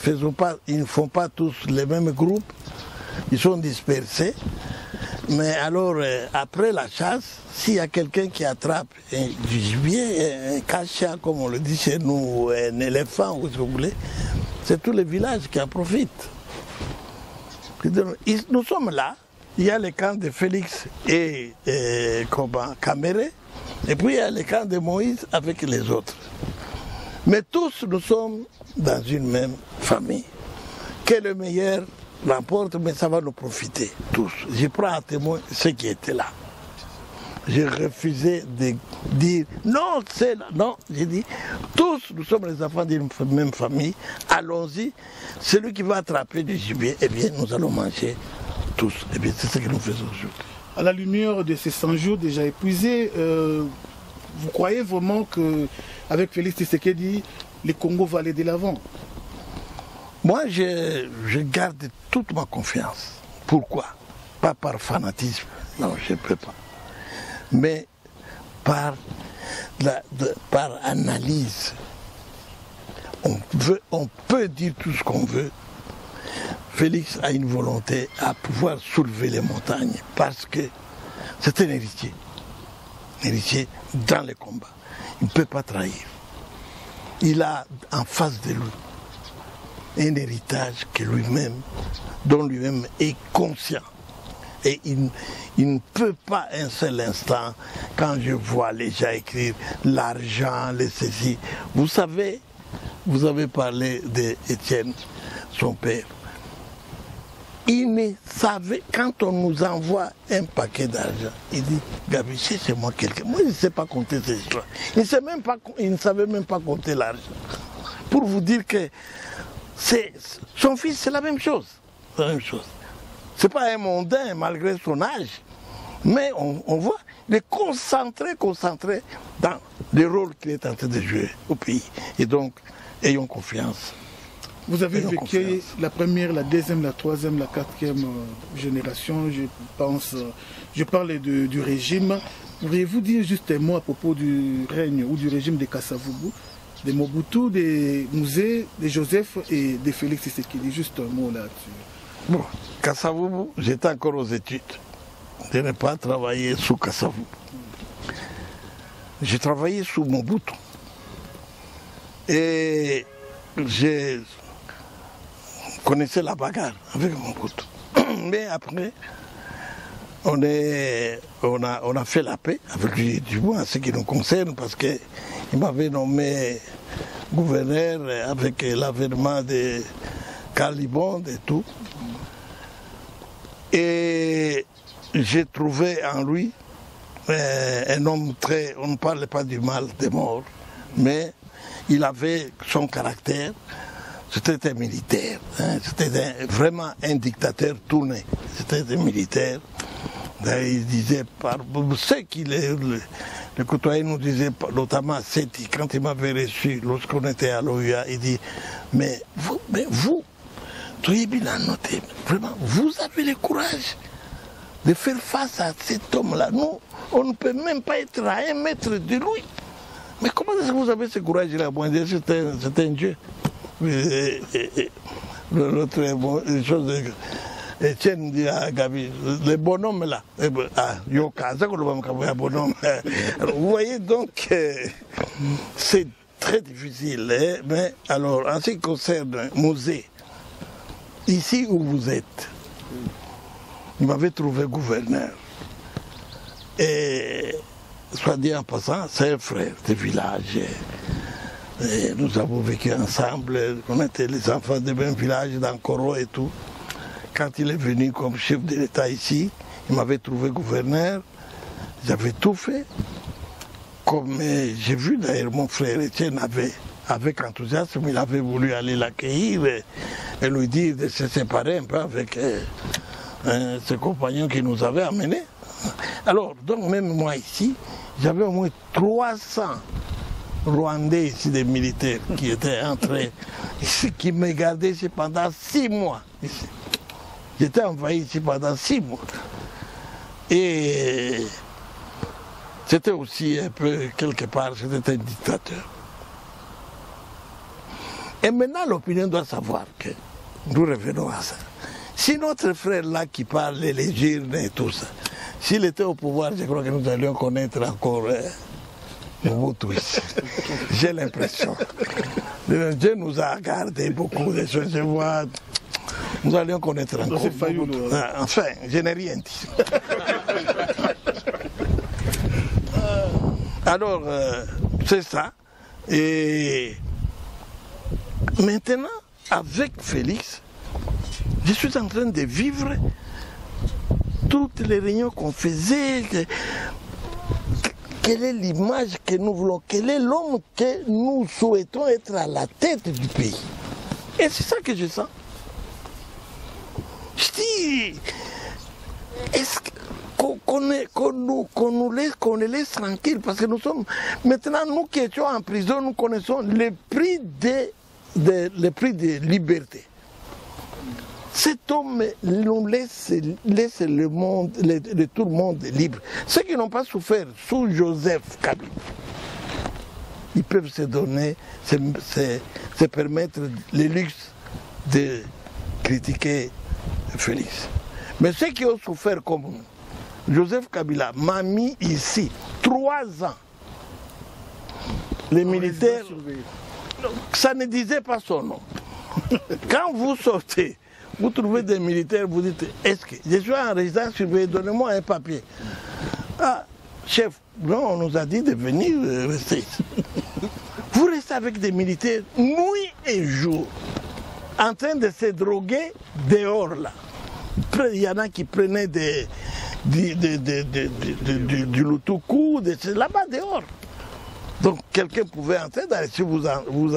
font pas tous les mêmes groupes, ils sont dispersés. Mais alors, après la chasse, s'il y a quelqu'un qui attrape un gibier, un cachat, comme on le dit chez nous, un éléphant, ou si vous voulez, c'est tous les villages qui en profitent. Nous sommes là, il y a le camp de Félix et Caméré, et puis il y a le camp de Moïse avec les autres. Mais tous, nous sommes dans une même famille. Que le meilleur l'emporte, mais ça va nous profiter, tous. Je prends à témoin ceux qui étaient là. J'ai refusé de dire non, c'est là. Non, j'ai dit, tous, nous sommes les enfants d'une même famille, allons-y. Celui qui va attraper du gibier, eh bien, nous allons manger tous. Eh bien, c'est ce que nous faisons aujourd'hui. À la lumière de ces 100 jours déjà épuisés, vous croyez vraiment qu'avec Félix Tshisekedi, le Congo va aller de l'avant? Moi, je garde toute ma confiance. Pourquoi? Pas par fanatisme, non, je ne peux pas. Mais par analyse. On peut dire tout ce qu'on veut. Félix a une volonté à pouvoir soulever les montagnes parce que c'est un héritier. Un héritier dans les combats. Il ne peut pas trahir. Il a en face de lui un héritage que dont lui-même est conscient. Et il ne peut pas un seul instant, quand je vois les gens écrire l'argent, les ceci. Vous savez, vous avez parlé d'Étienne, son père. Il ne savait, quand on nous envoie un paquet d'argent, il dit, Gabi, c'est moi quelqu'un. Moi, je ne sais pas compter ces histoires. Il ne savait même pas compter l'argent. Pour vous dire que son fils, c'est la même chose. La même chose. Ce n'est pas un mondain malgré son âge, mais on voit, il est concentré dans le rôle qu'il est en train de jouer au pays. Et donc, ayons confiance. Vous avez vécu la première, la deuxième, la troisième, la quatrième génération, je pense. Je parle du régime. Pourriez-vous dire juste un mot à propos du règne ou du régime de Kasavubu, de Mobutu, de Mouzé, de Joseph et de Félix Tshisekedi? Juste un mot là-dessus. Bon, Kasavubu, j'étais encore aux études. Je n'ai pas travaillé sous Kasavubu. J'ai travaillé sous Mobutu. Et j'ai connaissais la bagarre avec Mobutu. Mais après, on a fait la paix avec lui, du moins en ce qui nous concerne, parce qu'il m'avait nommé gouverneur avec l'avènement de Calibond et tout. Et j'ai trouvé en lui un homme on ne parle pas du mal des morts, mais il avait son caractère. C'était un militaire, hein, c'était vraiment un dictateur tourné. C'était un militaire. Il disait, ceux qui le côtoyaient nous disaient, notamment Seti, quand il m'avait reçu, lorsqu'on était à l'OUA, il dit, mais vous, soyez bien noté. Vraiment, vous avez le courage de faire face à cet homme-là. Nous, on ne peut même pas être à 1 mètre de lui. Mais comment est-ce que vous avez ce courage-là? Bon, c'est un Dieu. L'autre chose de Etienne dit à Gabi, le bonhomme là, vous voyez donc, c'est très difficile. Hein? Mais alors, en ce qui concerne Musée, ici où vous êtes, il m'avait trouvé gouverneur. Et, soit dit en passant, c'est un frère de village. Et nous avons vécu ensemble, on était les enfants de même village dans Koro et tout. Quand il est venu comme chef de l'État ici, il m'avait trouvé gouverneur, j'avais tout fait. Comme j'ai vu d'ailleurs mon frère Etienne avec enthousiasme, il avait voulu aller l'accueillir et lui dire de se séparer un peu avec ses compagnons qui nous avaient amenés. Alors, donc même moi ici, j'avais au moins 300 Rwandais ici, des militaires qui étaient entrés ici, qui me gardaient ici pendant 6 mois. Ici. J'étais envahi ici pendant 6 mois. Et c'était aussi un peu, quelque part, c'était un dictateur. Et maintenant, l'opinion doit savoir que nous revenons à ça. Si notre frère là qui parle, les urnes et tout ça, s'il était au pouvoir, je crois que nous allions connaître encore Mobutu. J'ai l'impression. Dieu nous a gardé beaucoup de choses. Je vois, nous allions connaître encore. Enfin, je n'ai rien dit. Alors, c'est ça. Et maintenant, avec Félix, je suis en train de vivre toutes les réunions qu'on faisait. Quelle est l'image que nous voulons? Quel est l'homme que nous souhaitons être à la tête du pays? Et c'est ça que je sens. Je dis, est-ce qu'on les laisse tranquilles? Parce que nous sommes, maintenant, nous qui étions en prison, nous connaissons le prix de liberté. Cet homme nous laisse le monde, tout le monde libre. Ceux qui n'ont pas souffert sous Joseph Kabila, ils peuvent se donner, se permettre le luxe de critiquer Félix. Mais ceux qui ont souffert comme nous, Joseph Kabila m'a mis ici 3 ans. Les militaires, ça ne disait pas son nom. Quand vous sortez, vous trouvez des militaires, vous dites, est-ce que je suis en résidence surveillée, donnez-moi un papier. Ah, chef, non, on nous a dit de venir rester. Vous restez avec des militaires nuit et jour, en train de se droguer dehors là. Il y en a qui prenaient du Lutuku, là-bas dehors. Donc quelqu'un pouvait entrer, si vous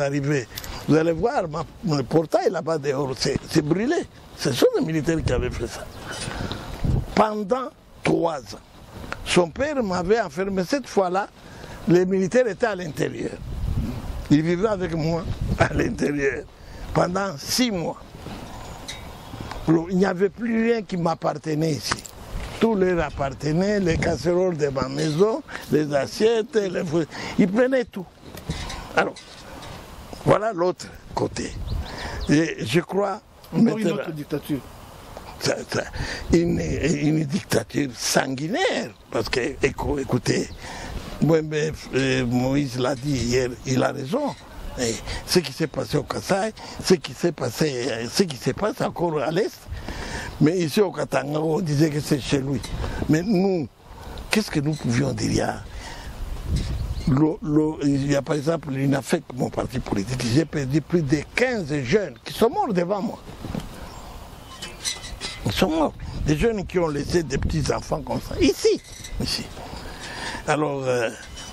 arrivez, vous allez voir, le portail là-bas dehors, c'est brûlé. Ce sont les militaires qui avaient fait ça. Pendant 3 ans. Son père m'avait enfermé. Cette fois-là, les militaires étaient à l'intérieur. Ils vivaient avec moi à l'intérieur pendant 6 mois. Il n'y avait plus rien qui m'appartenait ici. Tout leur appartenait, les casseroles de ma maison, les assiettes, ils prenaient tout. Alors, voilà côté. Et je crois... Encore une autre dictature. Une dictature sanguinaire. Parce que, écoutez, Moïse l'a dit hier, il a raison. Et ce qui s'est passé au Kasaï, ce qui se passe encore à l'Est. Mais ici au Katanga, on disait que c'est chez lui. Mais nous, qu'est-ce que nous pouvions dire? Il y a par exemple l'UNAFEC, mon parti politique, j'ai perdu plus de 15 jeunes qui sont morts devant moi. Ils sont morts. Des jeunes qui ont laissé des petits-enfants comme ça. Ici. Alors,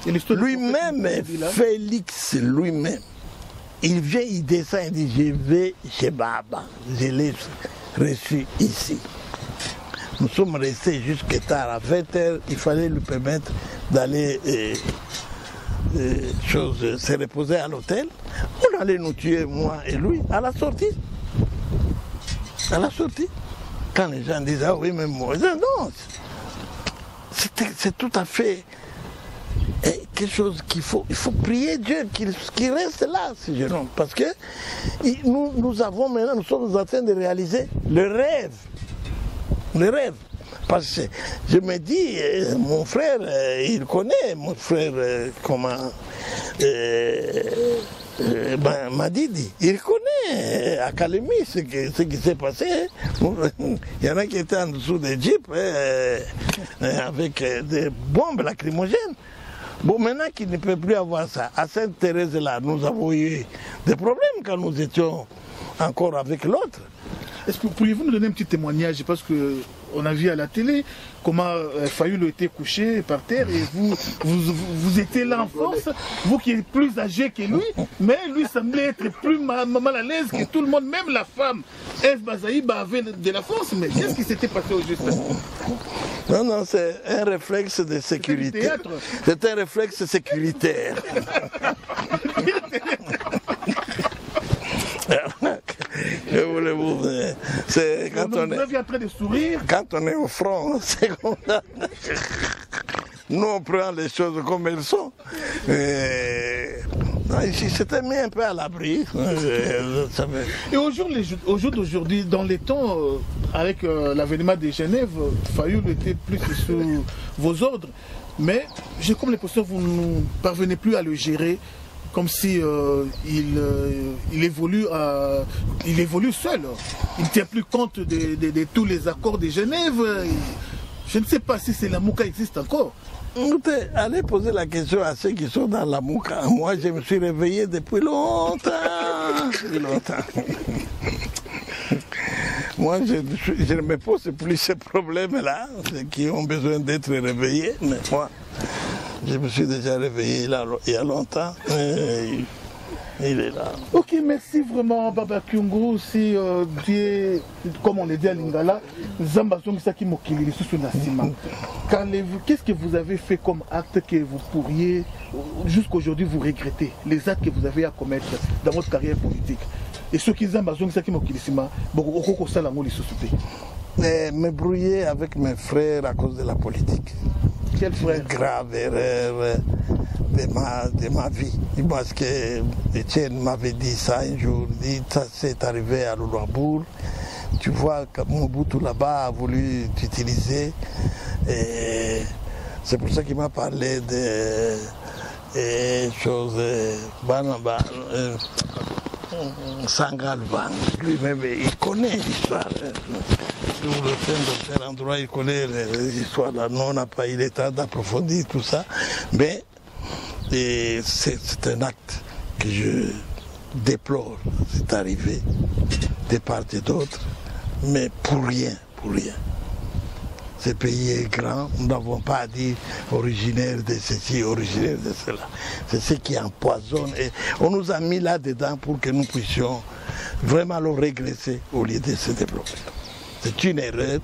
lui-même, Félix lui-même, il vient, il descend, il dit, je vais chez Baba. Je l'ai reçu ici. Nous sommes restés jusqu'à tard, à 20h, il fallait lui permettre d'aller se reposer à l'hôtel. On allait nous tuer, moi et lui, à la sortie. à la sortie. Quand les gens disent, ah oui, mais moi, non, c'est tout à fait quelque chose il faut prier Dieu qu'il reste là, ces jeunes, parce que nous avons maintenant, nous sommes en train de réaliser le rêve. Parce que je me dis, mon frère, il connaît, mon frère, Madidi, il connaît à Kalemi ce qui s'est passé. Il y en a qui étaient en dessous des jeeps avec des bombes lacrymogènes. Bon, maintenant qu'il ne peut plus avoir ça, à Sainte-Thérèse là, nous avons eu des problèmes quand nous étions encore avec l'autre. Est-ce que pourriez-vous nous donner un petit témoignage? Parce qu'on a vu à la télé comment Fayulu était couché par terre et vous étiez là en force, vous qui êtes plus âgé que lui, mais lui semblait être plus mal à l'aise que tout le monde, même la femme. Eve Bazaïba avait de la force, mais qu'est-ce qui s'était passé au juste? Non, c'est un réflexe de sécurité. C'est un réflexe sécuritaire. Je voulais vous dire, c'est quand on est en train de sourire. Quand on est au front, c'est comme ça. Nous on prend les choses comme elles sont. Ici c'était mis un peu à l'abri. Et au jour d'aujourd'hui, dans les temps, avec l'avènement de Genève, Fayulu était plus sous vos ordres. Mais j'ai comme l'impression que vous ne parvenez plus à le gérer. Comme si il évolue seul. Il ne tient plus compte de tous les accords de Genève. Je ne sais pas si la Mouka existe encore. Allez poser la question à ceux qui sont dans la Mouka. Moi, je me suis réveillé depuis longtemps. Moi, je ne me pose plus ces problèmes-là, ceux qui ont besoin d'être réveillés. Mais moi, je me suis déjà réveillé il y a longtemps. Il est là. Ok, merci vraiment, Baba Kyungu. Si Dieu, comme on le dit à Lingala, Zambazong Saki Mokili, sous Nassima. Qu'est-ce que vous avez fait comme acte que vous pourriez, jusqu'aujourd'hui, vous regretter? Les actes que vous avez à commettre dans votre carrière politique. Et ceux qui Zambazong Saki Mokili Sima, beaucoup ça la moli sous-souté. Me brouiller avec mes frères à cause de la politique. Quel frère? Grave erreur de ma vie. Parce que Etienne m'avait dit ça un jour, il dit ça c'est arrivé à Lulambourg. Tu vois que Mobutu là-bas a voulu t'utiliser. C'est pour ça qu'il m'a parlé de choses. Sangalvan, lui-même il connaît l'histoire. Sur le endroit, il connaît l'histoire. Nous, on n'a pas eu le temps d'approfondir tout ça. Mais c'est un acte que je déplore. C'est arrivé de part et d'autre, mais pour rien. Ce pays est grand, nous n'avons pas dit originaire de ceci, originaire de cela. C'est ce qui empoisonne. Et on nous a mis là-dedans pour que nous puissions vraiment le régresser au lieu de se développer. C'est une erreur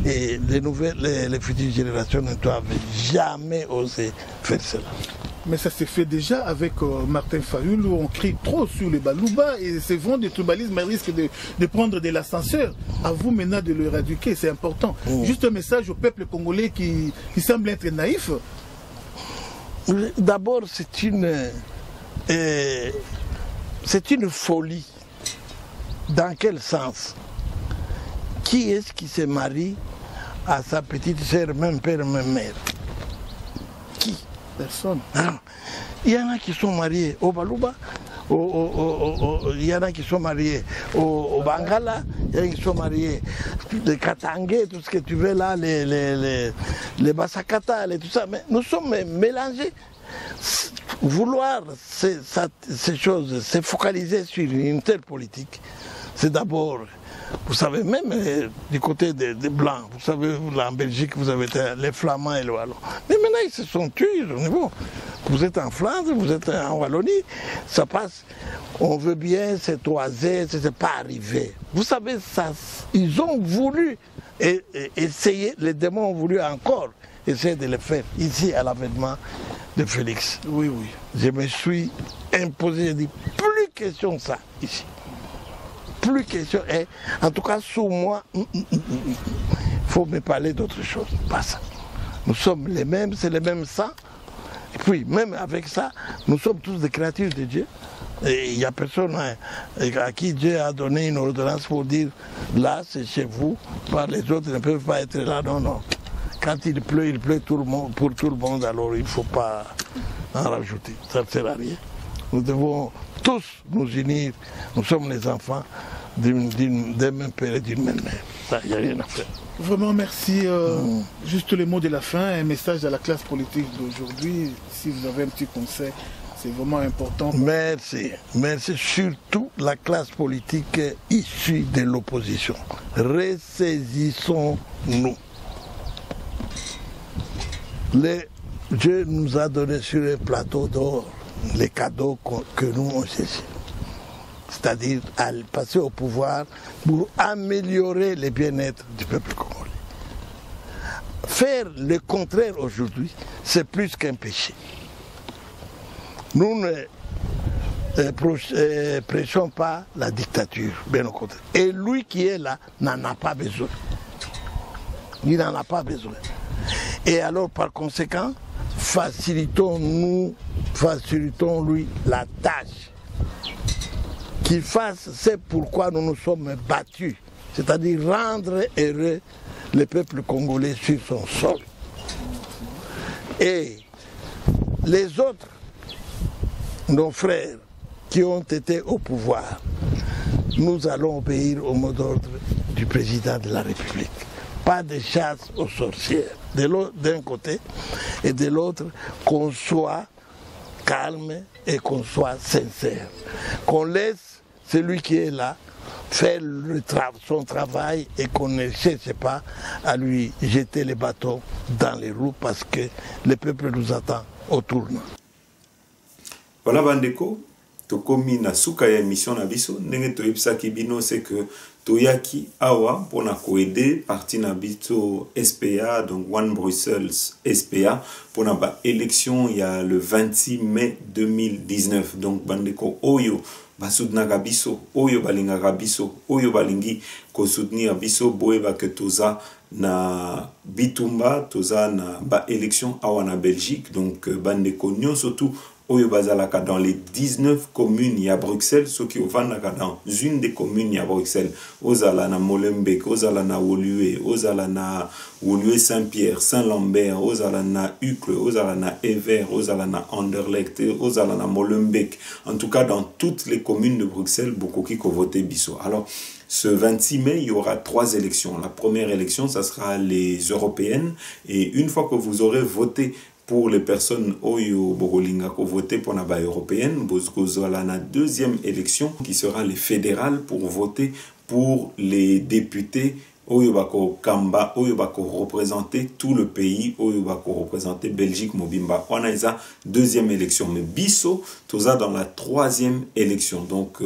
et les futures générations ne doivent jamais oser faire cela. Mais ça s'est fait déjà avec Martin Fayulu, on crie trop sur les Balouba et c'est vraiment du tribalisme, il risque de prendre de l'ascenseur. À vous maintenant de le éradiquer, c'est important. Juste un message au peuple congolais qui semble être naïf. D'abord, c'est une folie. Dans quel sens? Qui est-ce qui se marie à sa petite sœur, même père, même mère? Qui? Personne. Alors, il y en a qui sont mariés au Balouba, il y en a qui sont mariés au Bangala, il y en a qui sont mariés de Katangé, tout ce que tu veux là, les Basakata, tout ça. Mais nous sommes mélangés. Vouloir ces choses, se focaliser sur une telle politique, c'est d'abord, vous savez, même du côté des Blancs, vous savez, en Belgique, vous avez les Flamands et le Wallon. Mais maintenant, ils se sont tués au niveau. Vous êtes en Flandre, vous êtes en Wallonie, ça passe. On veut bien se toiser, ce n'est pas arrivé. Vous savez, ça, ils ont voulu essayer, les démons ont voulu encore essayer de le faire ici à l'avènement de Félix. Oui. Je me suis imposé, j'ai dit, plus question de ça ici. plus question. Et en tout cas, sous moi, il faut me parler d'autre chose. Pas ça. Nous sommes les mêmes, c'est les mêmes sang. Et puis, même avec ça, nous sommes tous des créatures de Dieu. Et il n'y a personne à qui Dieu a donné une ordonnance pour dire là, c'est chez vous, par les autres ne peuvent pas être là. Non, non. Quand il pleut tout le monde, pour tout le monde, alors il ne faut pas en rajouter. Ça ne sert à rien. Nous devons tous nous unir. Nous sommes les enfants d'un même père et d'une même mère. Ça, il n'y a rien à faire. Vraiment, merci. Juste les mots de la fin, un message à la classe politique d'aujourd'hui. Si vous avez un petit conseil, c'est vraiment important. Merci. Merci surtout la classe politique issue de l'opposition. Ressaisissons-nous. Dieu nous a donné sur un plateau d'or les cadeaux que nous on saisit. C'est-à-dire à passer au pouvoir pour améliorer le bien-être du peuple congolais. Faire le contraire aujourd'hui, c'est plus qu'un péché. Nous ne prêchons pas la dictature, bien au contraire. Et lui qui est là n'en a pas besoin. Il n'en a pas besoin. Et alors, par conséquent, facilitons-lui la tâche. Qu'il fasse, c'est pourquoi nous nous sommes battus. C'est-à-dire rendre heureux le peuple congolais sur son sol. Et les autres, nos frères qui ont été au pouvoir, nous allons obéir au mot d'ordre du président de la République. Pas de chasse aux sorcières, d'un côté, et de l'autre, qu'on soit calme et qu'on soit sincère. Qu'on laisse celui qui est là faire son travail et qu'on ne cherche pas à lui jeter les bâtons dans les roues parce que le peuple nous attend au tournant. Voilà, Bandeko. Tokomi na suka ya émission na biso ndenge toyebisaki bino c'est que toyaki awa pona koede parti na biso SPA donc One Brussels SPA pona ba élection ya le 26 mai 2019 donc bandeko oyo basoutenaka biso oyo balingaka biso oyo balingi ko soutenir biso boyeba que toza na bitumba toza na ba élection awa na Belgique donc bandeko nyonso surtout Oyo bazalaka dans les 19 communes à Bruxelles, ceux qui ovandaka dans une des communes à Bruxelles, ozala na Molenbeek, ozala na Woluwe, ozala na Woluwe Saint-Pierre, Saint-Lambert, ozala na Uccle, ozala na Ever, ozala na Anderlecht, ozala na Molenbeek. En tout cas, dans toutes les communes de Bruxelles, beaucoup qui ont voté Bisso. Alors, ce 26 mai, il y aura 3 élections. La première élection, ça sera les européennes. Et une fois que vous aurez voté pour les personnes oyo bogolinga ko voter pour la européenne, la deuxième élection qui sera les fédérales pour voter pour les députés oyo bako kamba oyo bako représenter tout le pays oyo bako représenter Belgique mobimba. On a ça deuxième élection, mais biso toza dans la 3e élection, donc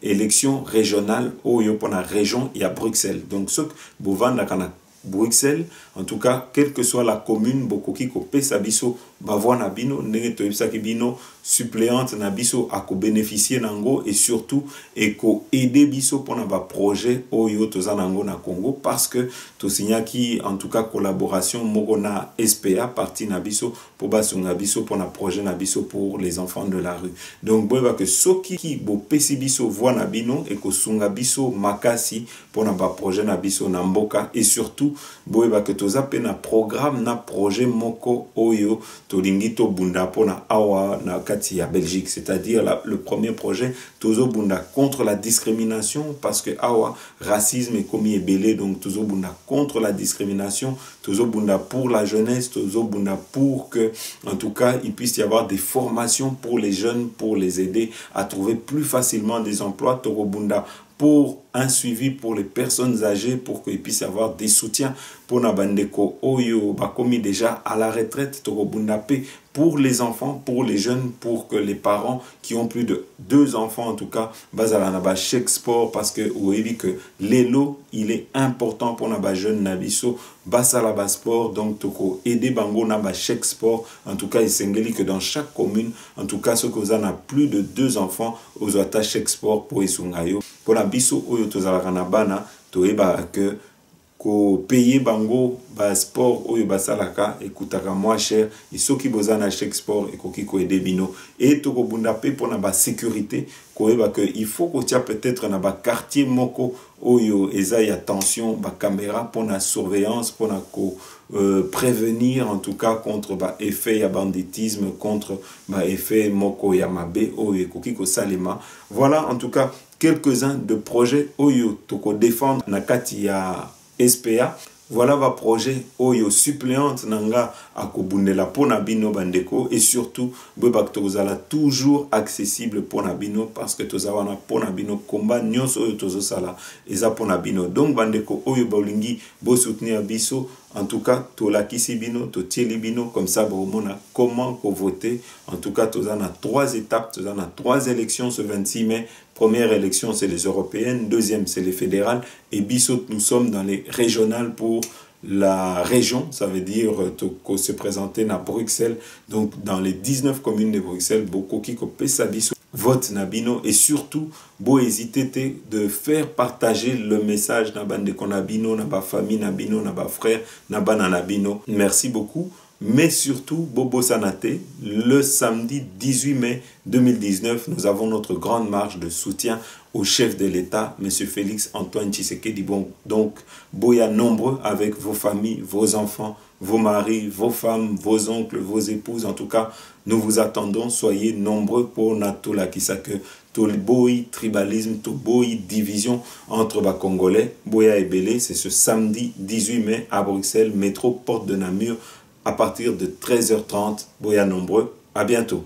élection régionale oyo pour la région et à Bruxelles. Donc ce bovanda kana Bruxelles, en tout cas, quelle que soit la commune, Bokoki ko pesa biso bavwa na bino, ndenge toyebisa ki bino suppléante na biso a ko bénéficier nango et surtout et ko aider biso pour na ba projet oyo toza nango na Congo parce que to signaki en tout cas collaboration moko na SPA parti na biso pour basunga biso pour na projet na biso pour les enfants de la rue. Donc boyeba que soki ki bo pesi biso voix na bino et ko sunga biso makasi pour na ba projet na biso na mboka et surtout boyeba que toza pe na programme na projet moko oyo tolingi to bunda pona awa na kati ya Belgique, c'est-à-dire le premier projet tozo bunda contre la discrimination parce que awa racisme est commis et belé, donc tozo bunda contre la discrimination, tozo bunda pour la jeunesse, tozo bunda pour que en tout cas il puisse y avoir des formations pour les jeunes pour les aider à trouver plus facilement des emplois, tozo bunda pour un suivi pour les personnes âgées, pour qu'ils puissent avoir des soutiens pour Nabandeko Oyo, Bakomi déjà à la retraite, Torobundapé, pour les enfants, pour les jeunes, pour que les parents qui ont plus de 2 enfants en tout cas, Bazala Naba chèque sport, parce que vous voyez que l'élo, il est important pour Naba jeune Nabiso, Basalaba sport, donc Toko aider Bango Naba chèque sport, en tout cas il s'engage que dans chaque commune, en tout cas ceux qui ont plus de 2 enfants, aux attaches chèque sport pour Isungayo, pour la biso Oyo tozalaka na bana toyeba que ko payer bango ba sport oyo basalaka ekutaka moins cher et soki boza na chèque sport ekoki ko aider bino et to ko bunda pe pona ba sécurité koyeba que il faut ko tia peut-être na ba quartier moko oyo eza ya tension ba caméra pona surveillance pona ko prévenir en tout cas contre ba effet ya banditisme, contre ba effet moko ya mabe oyo ekoki ko salema. Voilà en tout cas quelques-uns de projets oyo to ko défendre na kati ya SPA. Voilà va projet oyo suppléante nanga akobundela pona bino bandeko et surtout bebak tozala toujours accessible pona bino parce que tozawana pona bino combat nyonso oyo tozosala eza pona bino. Donc bandeko oyo bolingi bo soutenir biso en tout cas tolakisi bino totieli bino comme ça bomona comment ko voter. En tout cas tozana 3 étapes, tozana 3 élections ce 26 mai. Première élection, c'est les européennes. Deuxième, c'est les fédérales. Et Bissot, nous sommes dans les régionales pour la région. Ça veut dire qu'on se présenter à Bruxelles. Donc, dans les 19 communes de Bruxelles, beaucoup qui pesa Bissot vote Nabino. Et surtout, beau hésiter de faire partager le message Nabande Konabino, Naba famille Nabino, Naba frère, Nabana Nabino. Merci beaucoup. Mais surtout, Bobo Sanate, le samedi 18 mai 2019, nous avons notre grande marche de soutien au chef de l'État, M. Félix Antoine Tshisekedi. Bon, donc, boya nombreux avec vos familles, vos enfants, vos maris, vos femmes, vos oncles, vos épouses. En tout cas, nous vous attendons. Soyez nombreux pour Natola Kisake. Tout le boy tribalisme, tout boy division entre les Congolais. Boya et Belé, c'est ce samedi 18 mai à Bruxelles, métro Porte de Namur, à partir de 13h30. Boya nombreux. À bientôt.